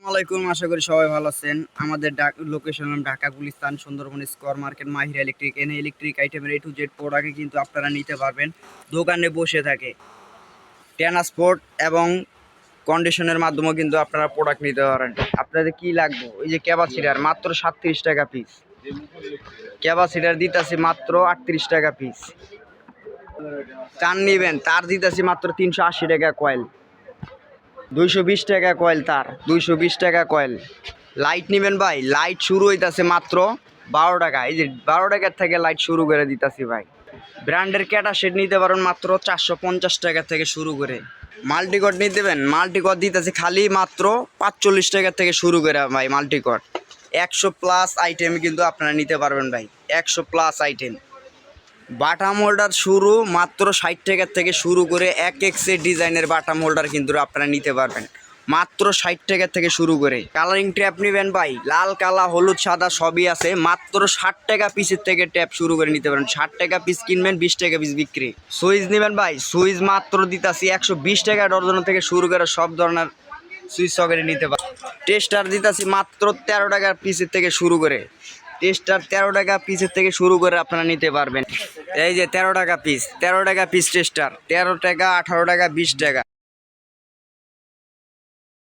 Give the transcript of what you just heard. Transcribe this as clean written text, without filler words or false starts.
আসসালামাইকুম, আশা করি সবাই ভালো আছেন। আমাদের লোকেশন হল Dhaka Gulistan Sundarban square market Mahira electric. এনে ইলেকট্রিক আইটেমের A to Z প্রোডাক্ট কিন্তু আপনারা নিতে পারবেন দোকানে বসে থাকে। ট্রান্সপোর্ট এবং কন্ডিশনের মাধ্যমেও কিন্তু আপনারা প্রোডাক্ট নিতে পারেন। আপনাদের কি লাগবে? ওই যে ক্যাপাসিটার মাত্র 37 টাকা পিস, ক্যাপাসিটার দিতেছি মাত্র 38 টাকা পিস। তার নিবেন, তার দিতেছি মাত্র 380 টাকা কয়েল, 220 টাকা কয়েল, তার 220 টাকা কয়েল। লাইট নেবেন ভাই, লাইট শুরু হইতাছে মাত্র 12 টাকা। এই যে 12 টাকার থেকে লাইট শুরু করে দিতাছি ভাই। ব্র্যান্ডের ক্যাটা সেট নিতে পারেন মাত্র 450 টাকা থেকে শুরু করে। মাল্টিকট নিতে দেবেন, মাল্টিকট দিতেছি খালি মাত্র 45 টাকা থেকে শুরু করে ভাই। মাল্টিকট 100 প্লাস আইটেম কিন্তু আপনারা নিতে পারবেন ভাই, 100 প্লাস আইটেম। বাটাম হোল্ডার শুরু মাত্র 60 টাকার থেকে শুরু করে এক এক্সের ডিজাইনের বাটাম হোল্ডার কিন্তু আপনারা নিতে পারবেন মাত্র 60 টাকা থেকে শুরু করে। কালারিং ট্যাপ নেবেন ভাই, লাল কালা হলুদ সাদা সবই আছে, মাত্র 60 টাকা পিসের থেকে ট্যাপ শুরু করে নিতে পারেন। 60 টাকা পিস কিনবেন, 20 টাকা পিস বিক্রি। সুইচ নেবেন ভাই, সুইচ মাত্র দিতাছি 120 টাকা ডজন থেকে শুরু করে সব ধরনের সুইচ সকেটে নিতে পারেন। টেস্টার দিতাছি মাত্র 13 টাকা পিসের থেকে শুরু করে। টেস্টার 13 টাকা পিসের থেকে শুরু করে আপনারা নিতে পারবেন। এই যে 13 টাকা পিস, 13 টাকা পিস টেস্টার, 13 টাকা, 18 টাকা, 20 টাকা।